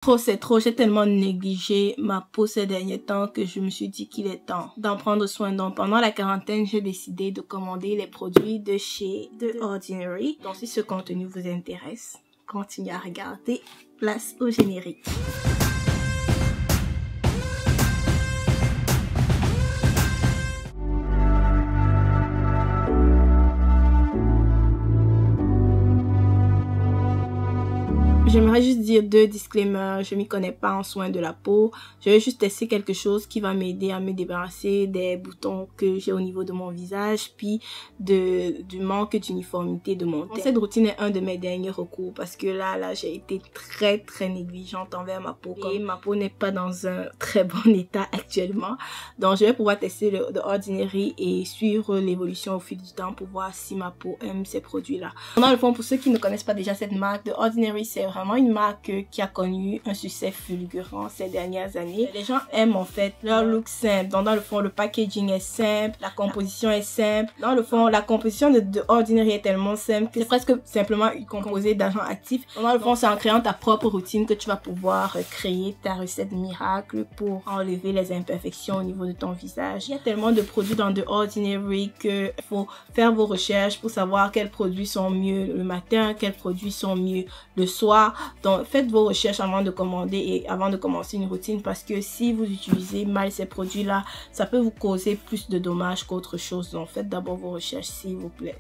Trop, c'est trop, j'ai tellement négligé ma peau ces derniers temps que je me suis dit qu'il est temps d'en prendre soin. Donc pendant la quarantaine, j'ai décidé de commander les produits de chez The Ordinary. Donc si ce contenu vous intéresse, continuez à regarder. Place au générique. J'aimerais juste dire 2 disclaimers. Je m'y connais pas en soins de la peau. Je vais juste tester quelque chose qui va m'aider à me débarrasser des boutons que j'ai au niveau de mon visage, puis du manque d'uniformité de mon teint. Cette routine est un de mes derniers recours parce que là, j'ai été très négligente envers ma peau. Et ma peau n'est pas dans un très bon état actuellement. Donc, je vais pouvoir tester le The Ordinary et suivre l'évolution au fil du temps pour voir si ma peau aime ces produits-là. Dans le fond, pour ceux qui ne connaissent pas déjà cette marque, The Ordinary, c'est vraiment une marque qui a connu un succès fulgurant ces dernières années. Les gens aiment en fait leur look simple. Donc dans le fond, le packaging est simple, la composition est simple. Dans le fond, la composition de The Ordinary est tellement simple que c'est presque simplement composé d'agents actifs. Donc dans le fond, c'est en créant ta propre routine que tu vas pouvoir créer ta recette miracle pour enlever les imperfections au niveau de ton visage. Il y a tellement de produits dans The Ordinary que faut faire vos recherches pour savoir quels produits sont mieux le matin, quels produits sont mieux le soir. Donc faites vos recherches avant de commander et avant de commencer une routine, parce que si vous utilisez mal ces produits là, ça peut vous causer plus de dommages qu'autre chose. Donc faites d'abord vos recherches, s'il vous plaît.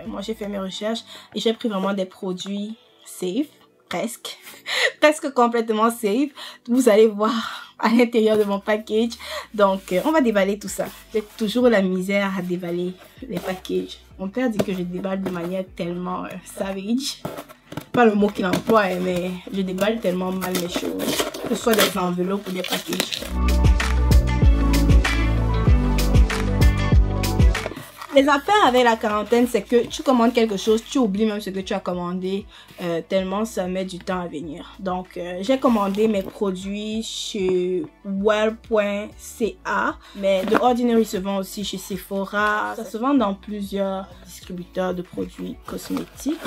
Moi j'ai fait mes recherches et j'ai pris vraiment des produits safe, presque complètement safe. Vous allez voir à l'intérieur de mon package. Donc on va déballer tout ça. J'ai toujours la misère à déballer les packages. Mon père dit que je déballe de manière tellement savage. Pas le mot qu'il emploie, mais je déballe tellement mal mes choses, que ce soit des enveloppes ou des packages. Les affaires avec la quarantaine, c'est que tu commandes quelque chose, tu oublies même ce que tu as commandé, tellement ça met du temps à venir. Donc, j'ai commandé mes produits chez well.ca, mais The Ordinary se vend aussi chez Sephora. Ça se vend dans plusieurs distributeurs de produits cosmétiques.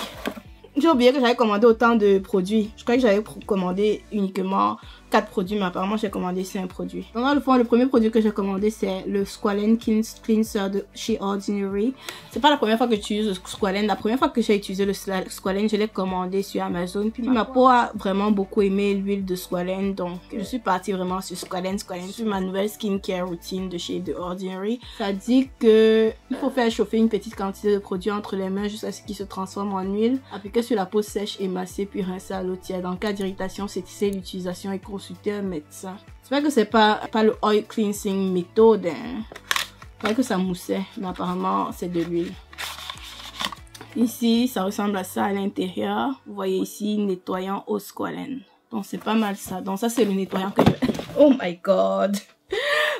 J'ai oublié que j'avais commandé autant de produits. Je crois que j'avais commandé uniquement 4 produits, mais apparemment j'ai commandé 5 produits. Donc dans le fond, le premier produit que j'ai commandé, c'est le Squalane Cleanser de chez Ordinary. C'est pas la première fois que j'utilise le Squalane. La première fois que j'ai utilisé le Squalane, je l'ai commandé sur Amazon. Puis ma peau a vraiment beaucoup aimé l'huile de Squalane. Donc je suis partie vraiment sur Squalane sur ma nouvelle skincare routine de chez The Ordinary. Ça dit que il faut faire chauffer une petite quantité de produit entre les mains jusqu'à ce qu'il se transforme en huile. Appliquer sur la peau sèche et massée, puis rincer à l'eau tiède. En cas d'irritation, cesser l'utilisation et consulter un médecin. J'espère que c'est pas le oil cleansing méthode. Hein. J'espère que ça moussait, mais apparemment c'est de l'huile. Ici, ça ressemble à ça à l'intérieur. Vous voyez ici, nettoyant au Squalane. Donc c'est pas mal ça. Donc ça c'est le nettoyant que je... Oh my god.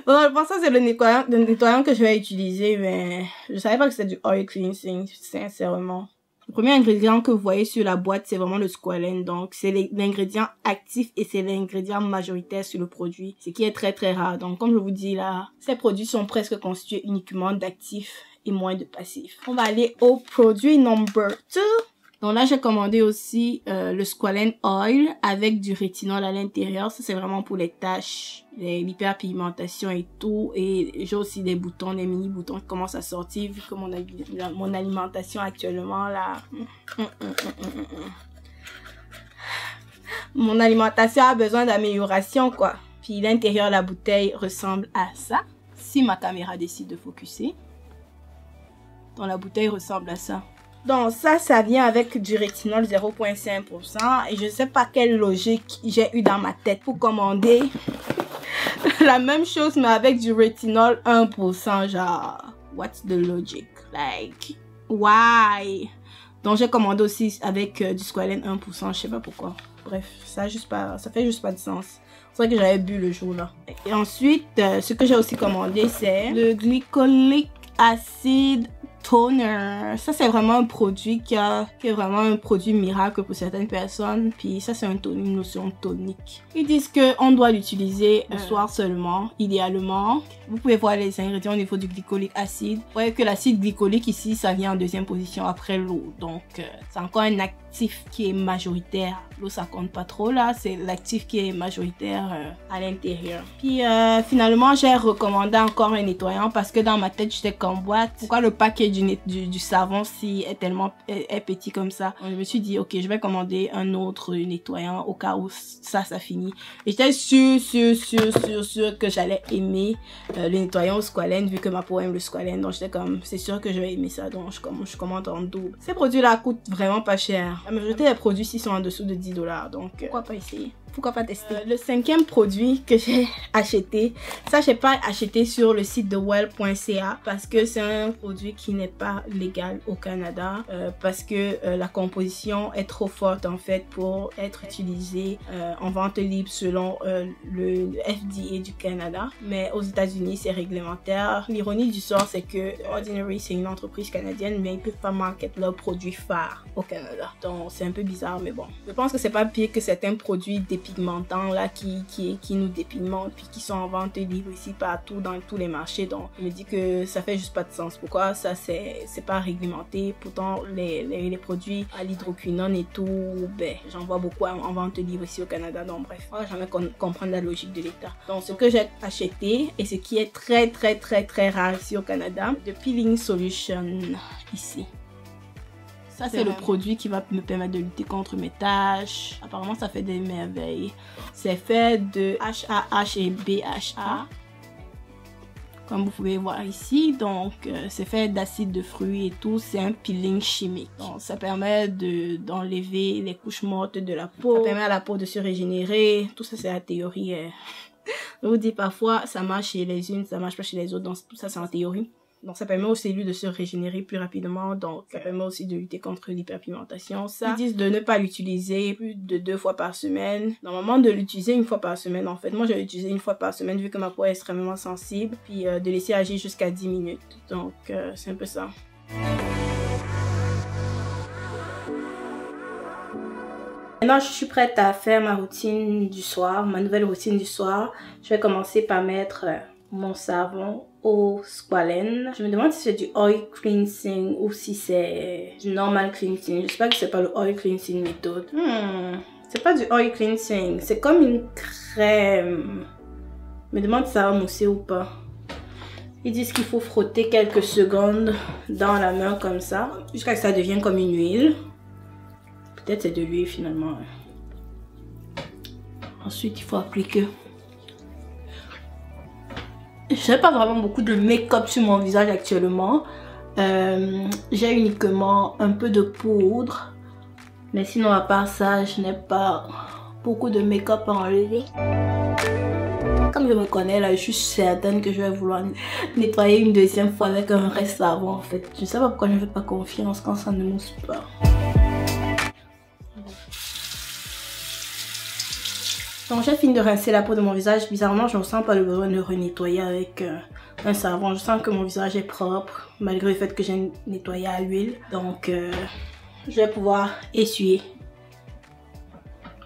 Bon, je pense que c'est le nettoyant que je vais utiliser, mais je savais pas que c'était du oil cleansing, sincèrement. Le premier ingrédient que vous voyez sur la boîte, c'est vraiment le Squalane. Donc, c'est l'ingrédient actif et c'est l'ingrédient majoritaire sur le produit, ce qui est très rare. Donc, comme je vous dis là, ces produits sont presque constitués uniquement d'actifs et moins de passifs. On va aller au produit number 2. Donc là, j'ai commandé aussi le Squalane Oil avec du rétinol à l'intérieur. Ça, c'est vraiment pour les taches, l'hyperpigmentation et tout. Et j'ai aussi des boutons, des mini boutons qui commencent à sortir vu que mon alimentation actuellement là... Mon alimentation a besoin d'amélioration quoi. Puis l'intérieur de la bouteille ressemble à ça. Si ma caméra décide de focuser. Donc la bouteille ressemble à ça. Donc ça vient avec du rétinol 0,5% et je sais pas quelle logique j'ai eu dans ma tête pour commander la même chose mais avec du rétinol 1%, genre what's the logic, like why? Donc j'ai commandé aussi avec du Squalane 1%, je sais pas pourquoi. Bref, ça fait juste pas de sens. C'est vrai que j'avais bu le jour là. Et ensuite, ce que j'ai aussi commandé c'est le Glycolic Acid Toner. Ça c'est vraiment un produit qui est vraiment un produit miracle pour certaines personnes. Puis ça c'est une notion tonique. Ils disent que on doit l'utiliser le soir seulement, idéalement. Vous pouvez voir les ingrédients au niveau du glycolique acide. Vous voyez que l'acide glycolique ici, ça vient en deuxième position après l'eau. Donc c'est encore un actif qui est majoritaire l'eau ça compte pas trop là, c'est l'actif qui est majoritaire à l'intérieur. Puis finalement j'ai recommandé encore un nettoyant parce que dans ma tête j'étais comme boîte, pourquoi le paquet du savon si est petit comme ça. Donc, je me suis dit ok, je vais commander un autre nettoyant au cas où ça finit. Et j'étais sûre que j'allais aimer le nettoyant au squalène vu que ma peau aime le squalène. Donc j'étais comme c'est sûr que je vais aimer ça, donc je commande en double. Ces produits là coûtent vraiment pas cher. La majorité des produits ici sont en dessous de 10 $, donc pourquoi pas essayer? Pourquoi pas tester? Le cinquième produit que j'ai acheté, ça j'ai pas acheté sur le site de well.ca parce que c'est un produit qui n'est pas légal au Canada parce que la composition est trop forte en fait pour être utilisée en vente libre selon le FDA du Canada. Mais aux États-Unis c'est réglementaire. L'ironie du sort c'est que Ordinary c'est une entreprise canadienne mais ils peuvent pas market leurs produits phares au Canada. Donc c'est un peu bizarre mais bon. Je pense que c'est pas pire que certains produits dépigmentants là qui nous dépigmentent puis qui sont en vente libre ici partout dans tous les marchés. Donc je me dis que ça fait juste pas de sens. Pourquoi ça c'est pas réglementé? Pourtant les produits à l'hydroquinone et tout, ben j'en vois beaucoup en vente libre ici au Canada. Donc bref, on va jamais comprendre la logique de l'État. Donc ce que j'ai acheté et ce qui est très rare ici au Canada, de Peeling Solution ici. Ça, c'est le produit qui va me permettre de lutter contre mes taches. Apparemment, ça fait des merveilles. C'est fait de HAH et BHA. Comme vous pouvez voir ici. Donc, c'est fait d'acide de fruits et tout. C'est un peeling chimique. Donc, ça permet d'enlever les couches mortes de la peau. Ça permet à la peau de se régénérer. Tout ça, c'est la théorie. Je vous dis parfois, ça marche chez les unes, ça marche pas chez les autres. Donc, tout ça, c'est en théorie. Donc, ça permet aux cellules de se régénérer plus rapidement. Donc, ça permet aussi de lutter contre l'hyperpigmentation. Ça, ils disent de ne pas l'utiliser plus de 2 fois par semaine. Normalement, de l'utiliser 1 fois par semaine. En fait, moi, je vais l'utiliser 1 fois par semaine vu que ma peau est extrêmement sensible. Puis, de laisser agir jusqu'à 10 minutes. Donc, c'est un peu ça. Maintenant, je suis prête à faire ma routine du soir, ma nouvelle routine du soir. Je vais commencer par mettre mon savon au squalène. Je me demande si c'est du oil cleansing ou si c'est du normal cleansing. J'espère que c'est pas le oil cleansing méthode. C'est pas du oil cleansing. C'est comme une crème. Je me demande si ça va mousser ou pas. Ils disent qu'il faut frotter quelques secondes dans la main comme ça jusqu'à ce que ça devienne comme une huile. Peut-être c'est de l'huile finalement. Ensuite, il faut appliquer. Je n'ai pas vraiment beaucoup de make-up sur mon visage actuellement. J'ai uniquement un peu de poudre. Mais sinon, à part ça, je n'ai pas beaucoup de make-up à enlever. Comme je me connais là, je suis certaine que je vais vouloir nettoyer une deuxième fois avec un vrai savon en fait. Je ne sais pas pourquoi je ne fais pas confiance quand ça ne mousse pas. Donc j'ai fini de rincer la peau de mon visage. Bizarrement, je ne ressens pas le besoin de renettoyer avec un savon. Je sens que mon visage est propre malgré le fait que j'ai nettoyé à l'huile. Donc je vais pouvoir essuyer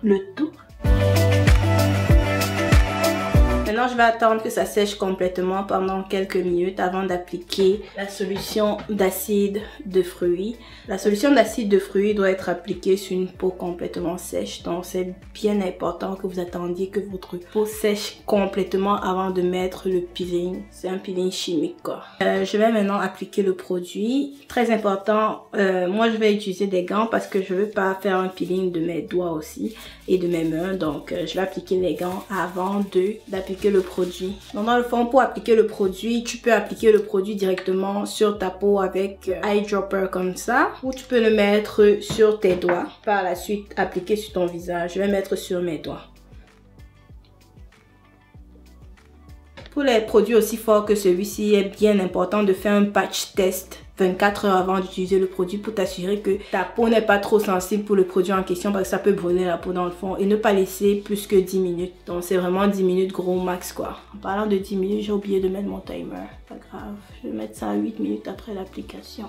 le tout. Maintenant, je vais attendre que ça sèche complètement pendant quelques minutes avant d'appliquer la solution d'acide de fruits. La solution d'acide de fruits doit être appliquée sur une peau complètement sèche. Donc, c'est bien important que vous attendiez que votre peau sèche complètement avant de mettre le peeling. C'est un peeling chimique, quoi. Je vais maintenant appliquer le produit. Très important, moi, je vais utiliser des gants parce que je veux pas faire un peeling de mes doigts aussi et de mes mains. Donc, je vais appliquer les gants avant d'appliquer le produit. Donc dans le fond, pour appliquer le produit, tu peux appliquer le produit directement sur ta peau avec eyedropper comme ça, ou tu peux le mettre sur tes doigts. Par la suite, appliquer sur ton visage. Je vais mettre sur mes doigts. Pour les produits aussi forts que celui-ci, il est bien important de faire un patch test 24 heures avant d'utiliser le produit pour t'assurer que ta peau n'est pas trop sensible pour le produit en question parce que ça peut brûler la peau dans le fond et ne pas laisser plus que 10 minutes. Donc c'est vraiment 10 minutes gros max quoi. En parlant de 10 minutes, j'ai oublié de mettre mon timer. Pas grave, je vais mettre ça à 8 minutes après l'application.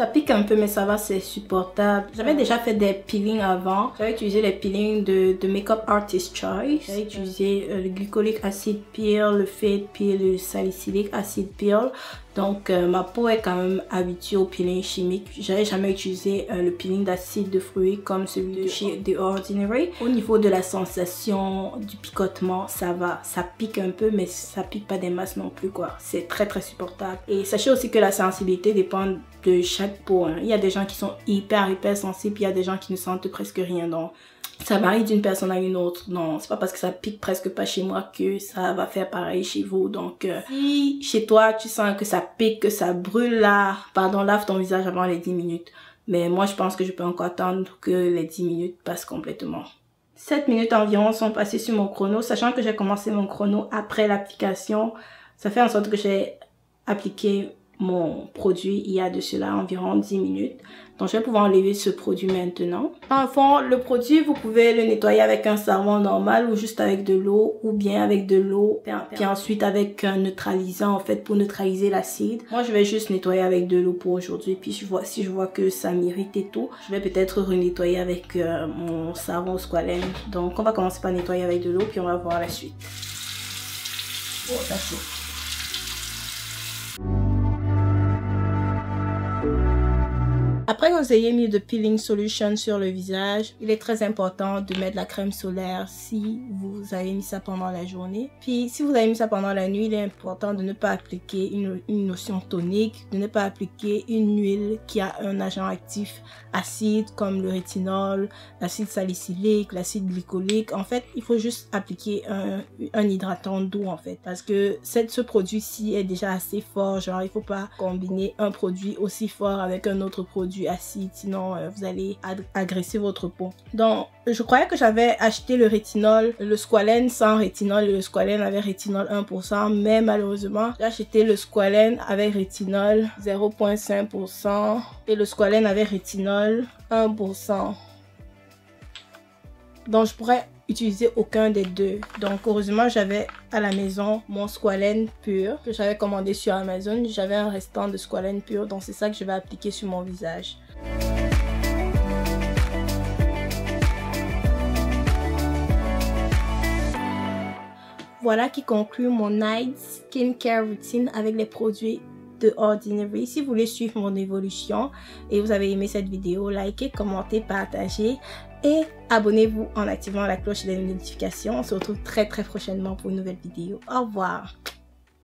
Ça pique un peu mais ça va, c'est supportable. J'avais déjà fait des peelings avant. J'avais utilisé les peelings de Makeup Artist Choice. J'avais utilisé le glycolic acid peel, le fade peel, le salicylic acid peel. Donc ma peau est quand même habituée au peeling chimique. J'avais jamais utilisé le peeling d'acide de fruits comme celui de chez The Ordinary. Au niveau de la sensation du picotement, ça va, ça pique un peu mais ça pique pas des masses non plus quoi. C'est très supportable. Et sachez aussi que la sensibilité dépend de chaque peau. Hein. Il y a des gens qui sont hyper sensibles, il y a des gens qui ne sentent presque rien. Donc ça varie d'une personne à une autre. Non, c'est pas parce que ça pique presque pas chez moi que ça va faire pareil chez vous. Donc, si chez toi, tu sens que ça pique, que ça brûle là, pardon, lave ton visage avant les 10 minutes. Mais moi, je pense que je peux encore attendre que les 10 minutes passent complètement. 7 minutes environ sont passées sur mon chrono, sachant que j'ai commencé mon chrono après l'application. Ça fait en sorte que j'ai appliqué mon produit il y a de cela environ 10 minutes. Donc je vais pouvoir enlever ce produit maintenant. En fond, le produit, vous pouvez le nettoyer avec un savon normal ou juste avec de l'eau ou bien avec de l'eau puis ensuite avec un neutralisant en fait pour neutraliser l'acide. Moi je vais juste nettoyer avec de l'eau pour aujourd'hui, puis si je vois que ça m'irrite et tout, je vais peut-être renettoyer avec mon savon Squalene. Donc on va commencer par nettoyer avec de l'eau puis on va voir la suite. Oh, ça chauffe. Après que vous ayez mis de peeling solution sur le visage, il est très important de mettre la crème solaire si vous avez mis ça pendant la journée. Puis si vous avez mis ça pendant la nuit, il est important de ne pas appliquer une lotion tonique, de ne pas appliquer une huile qui a un agent actif acide comme le rétinol, l'acide salicylique, l'acide glycolique. En fait, il faut juste appliquer un hydratant doux en fait, parce que ce produit-ci est déjà assez fort. Genre, il faut pas combiner un produit aussi fort avec un autre produit acide, sinon vous allez agresser votre peau. Donc je croyais que j'avais acheté le rétinol, le Squalene sans rétinol, et le Squalene avec rétinol 1%, mais malheureusement j'ai acheté le Squalene avec rétinol 0,5% et le Squalene avec rétinol 1%. Donc je pourrais utiliser aucun des deux. Donc heureusement j'avais à la maison mon Squalene pur que j'avais commandé sur Amazon. J'avais un restant de Squalene pur, donc c'est ça que je vais appliquer sur mon visage. Voilà qui conclut mon Night Skincare Routine avec les produits de Ordinary. Si vous voulez suivre mon évolution et vous avez aimé cette vidéo, likez, commentez, partagez et abonnez-vous en activant la cloche des notifications. On se retrouve très prochainement pour une nouvelle vidéo. Au revoir.